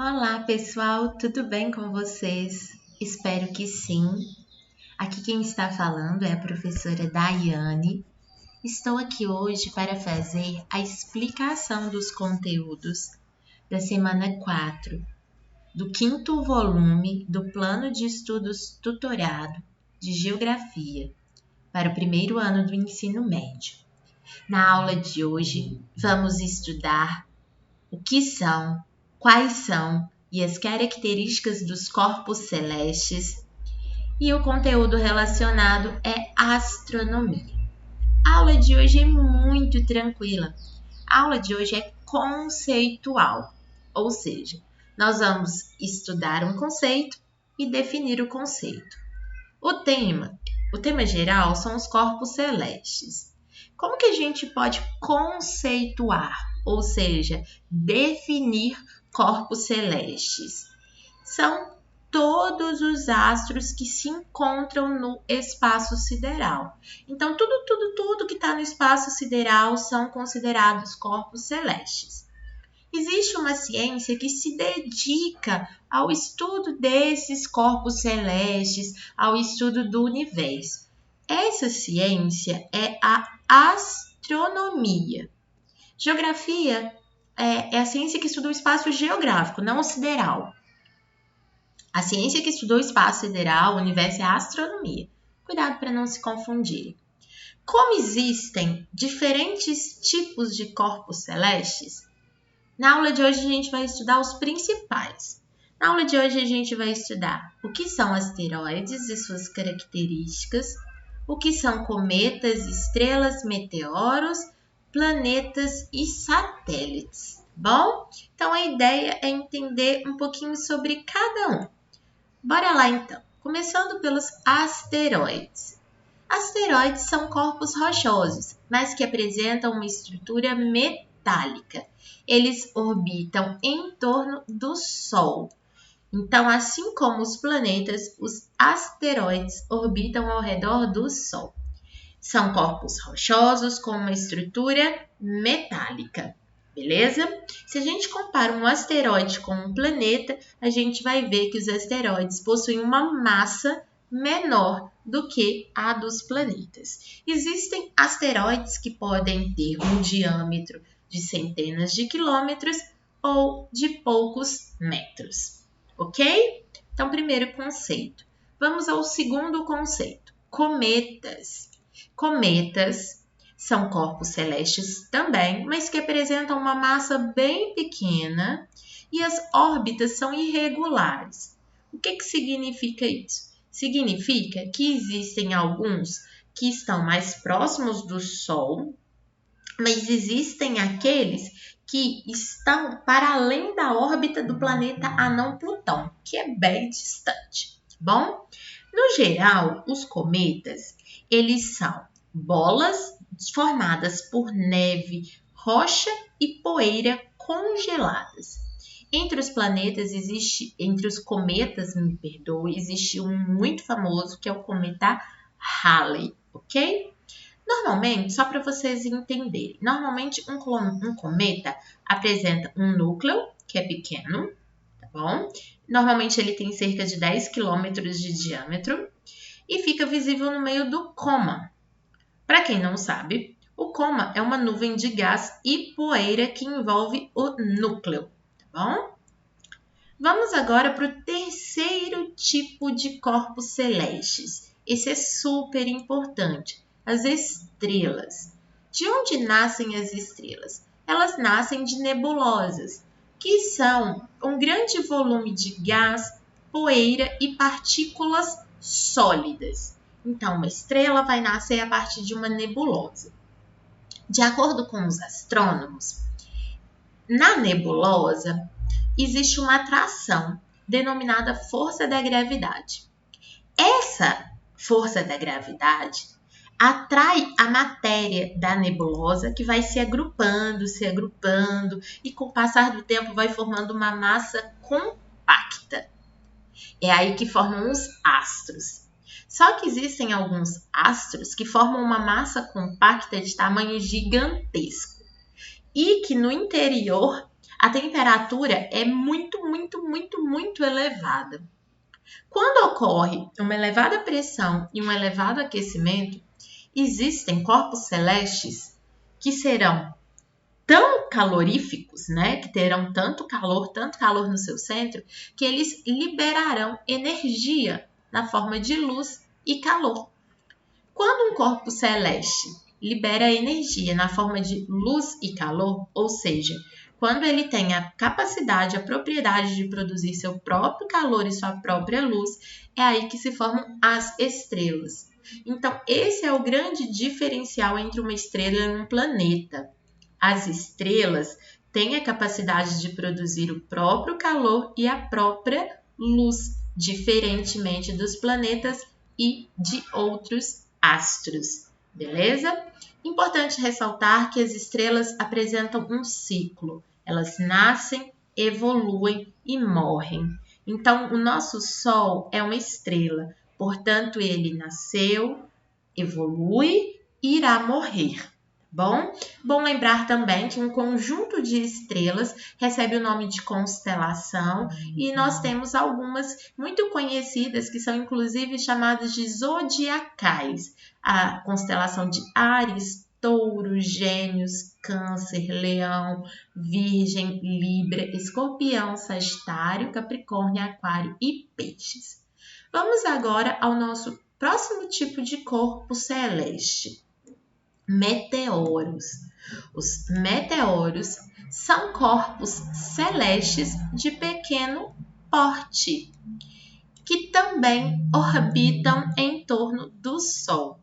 Olá, pessoal, tudo bem com vocês? Espero que sim. Aqui quem está falando é a professora Daiane. Estou aqui hoje para fazer a explicação dos conteúdos da semana 4 do quinto volume do Plano de Estudos Tutorado de Geografia para o primeiro ano do ensino médio. Na aula de hoje, vamos estudar o que são, quais são e as características dos corpos celestes, e o conteúdo relacionado é astronomia. A aula de hoje é muito tranquila. A aula de hoje é conceitual, ou seja, nós vamos estudar um conceito e definir o conceito. O tema geral são os corpos celestes. Como que a gente pode conceituar, ou seja, definir corpos celestes? São todos os astros que se encontram no espaço sideral. Então, tudo que está no espaço sideral são considerados corpos celestes. Existe uma ciência que se dedica ao estudo desses corpos celestes, ao estudo do universo. Essa ciência é a astronomia. Geografia é a ciência que estuda o espaço geográfico, não o sideral. A ciência que estudou o espaço sideral, o universo, é a astronomia. Cuidado para não se confundirem. Como existem diferentes tipos de corpos celestes, na aula de hoje a gente vai estudar os principais. Na aula de hoje a gente vai estudar o que são asteroides e suas características, o que são cometas, estrelas, meteoros, planetas e satélites. Bom? Então a ideia é entender um pouquinho sobre cada um. Bora lá então, começando pelos asteroides. Asteroides são corpos rochosos, mas que apresentam uma estrutura metálica. Eles orbitam em torno do Sol. Então, assim como os planetas, os asteroides orbitam ao redor do Sol. São corpos rochosos com uma estrutura metálica. Beleza? Se a gente compara um asteroide com um planeta, a gente vai ver que os asteroides possuem uma massa menor do que a dos planetas. Existem asteroides que podem ter um diâmetro de centenas de quilômetros ou de poucos metros. Ok? Então, primeiro conceito. Vamos ao segundo conceito. Cometas. Cometas são corpos celestes também, mas que apresentam uma massa bem pequena e as órbitas são irregulares. O que significa isso? Significa que existem alguns que estão mais próximos do Sol, mas existem aqueles que estão para além da órbita do planeta anão Plutão, que é bem distante. Bom, no geral, os cometas, eles são bolas formadas por neve, rocha e poeira congeladas. Entre os cometas, existe um muito famoso que é o cometa Halley, ok? Normalmente, só para vocês entenderem, um cometa apresenta um núcleo, que é pequeno, tá bom? Normalmente ele tem cerca de 10 quilômetros de diâmetro e fica visível no meio do coma. Para quem não sabe, o coma é uma nuvem de gás e poeira que envolve o núcleo, tá bom? Vamos agora para o terceiro tipo de corpos celestes. Esse é super importante. As estrelas. De onde nascem as estrelas? Elas nascem de nebulosas, que são um grande volume de gás, poeira e partículas sólidas. Então, uma estrela vai nascer a partir de uma nebulosa. De acordo com os astrônomos, na nebulosa existe uma atração denominada força da gravidade. Essa força da gravidade atrai a matéria da nebulosa, que vai se agrupando, e com o passar do tempo vai formando uma massa compacta. É aí que formam os astros. Só que existem alguns astros que formam uma massa compacta de tamanho gigantesco e que no interior a temperatura é muito, muito, muito, muito elevada. Quando ocorre uma elevada pressão e um elevado aquecimento, existem corpos celestes que serão tão caloríficos, né, que terão tanto calor no seu centro, que eles liberarão energia na forma de luz e calor. Quando um corpo celeste libera energia na forma de luz e calor, ou seja, quando ele tem a capacidade, a propriedade de produzir seu próprio calor e sua própria luz, é aí que se formam as estrelas. Então, esse é o grande diferencial entre uma estrela e um planeta. As estrelas têm a capacidade de produzir o próprio calor e a própria luz, diferentemente dos planetas e de outros astros, beleza? Importante ressaltar que as estrelas apresentam um ciclo. Elas nascem, evoluem e morrem. Então, o nosso Sol é uma estrela, portanto, ele nasceu, evolui e irá morrer. Bom lembrar também que um conjunto de estrelas recebe o nome de constelação e nós temos algumas muito conhecidas que são inclusive chamadas de zodiacais. A constelação de Áries, Touro, Gêmeos, Câncer, Leão, Virgem, Libra, Escorpião, Sagitário, Capricórnio, Aquário e Peixes. Vamos agora ao nosso próximo tipo de corpo celeste. Meteoros. Os meteoros são corpos celestes de pequeno porte, que também orbitam em torno do Sol.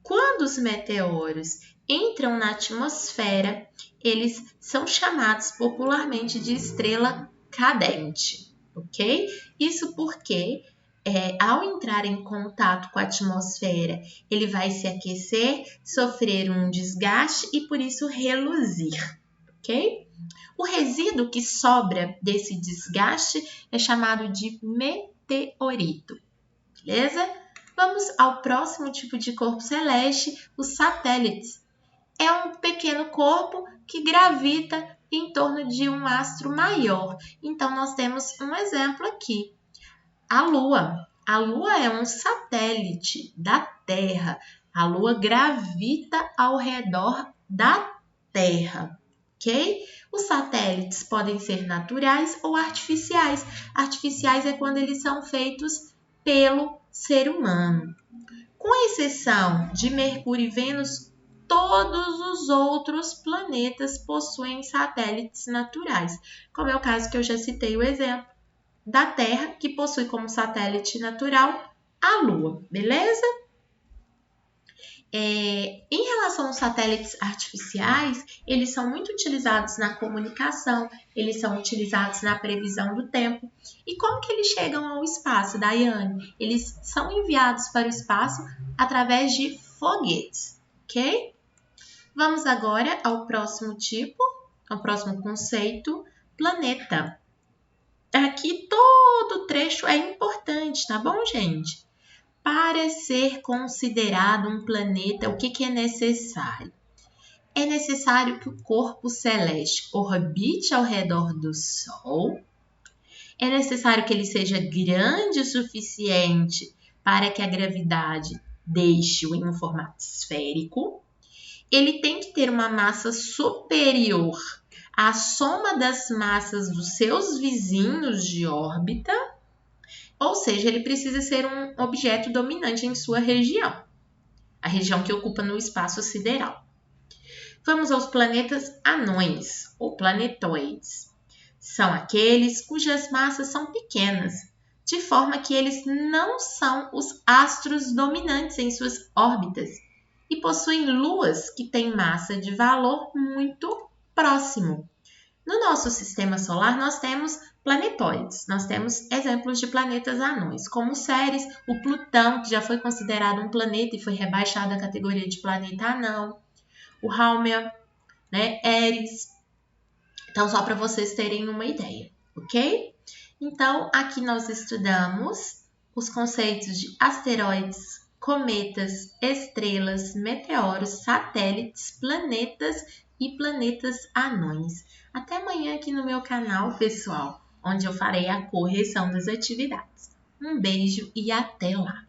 Quando os meteoros entram na atmosfera, eles são chamados popularmente de estrela cadente, ok? Isso porque ao entrar em contato com a atmosfera, ele vai se aquecer, sofrer um desgaste e por isso reluzir, ok? O resíduo que sobra desse desgaste é chamado de meteorito, beleza? Vamos ao próximo tipo de corpo celeste, os satélites. É um pequeno corpo que gravita em torno de um astro maior. Então, nós temos um exemplo aqui. A Lua. A Lua é um satélite da Terra. A Lua gravita ao redor da Terra, ok? Os satélites podem ser naturais ou artificiais. Artificiais é quando eles são feitos pelo ser humano. Com exceção de Mercúrio e Vênus, todos os outros planetas possuem satélites naturais, como é o caso que eu já citei o exemplo da Terra, que possui como satélite natural a Lua, beleza? Em relação aos satélites artificiais, eles são muito utilizados na comunicação, eles são utilizados na previsão do tempo. E como que eles chegam ao espaço, Daiane? Eles são enviados para o espaço através de foguetes, ok? Vamos agora ao próximo tipo, ao próximo conceito, planeta. Aqui todo o trecho é importante, tá bom, gente? Para ser considerado um planeta, o que é necessário? É necessário que o corpo celeste orbite ao redor do Sol. É necessário que ele seja grande o suficiente para que a gravidade deixe-o em um formato esférico. Ele tem que ter uma massa superior à soma das massas dos seus vizinhos de órbita, ou seja, ele precisa ser um objeto dominante em sua região, a região que ocupa no espaço sideral. Vamos aos planetas anões, ou planetoides. São aqueles cujas massas são pequenas, de forma que eles não são os astros dominantes em suas órbitas e possuem luas que têm massa de valor muito próximo. No nosso sistema solar, nós temos planetoides. Nós temos exemplos de planetas anões, como Ceres, o Plutão, que já foi considerado um planeta e foi rebaixado à categoria de planeta anão, o Haumea, né, Eris. Então, só para vocês terem uma ideia, ok? Então, aqui nós estudamos os conceitos de asteroides, cometas, estrelas, meteoros, satélites, planetas e planetas anões. Até amanhã aqui no meu canal, pessoal, onde eu farei a correção das atividades. Um beijo e até lá!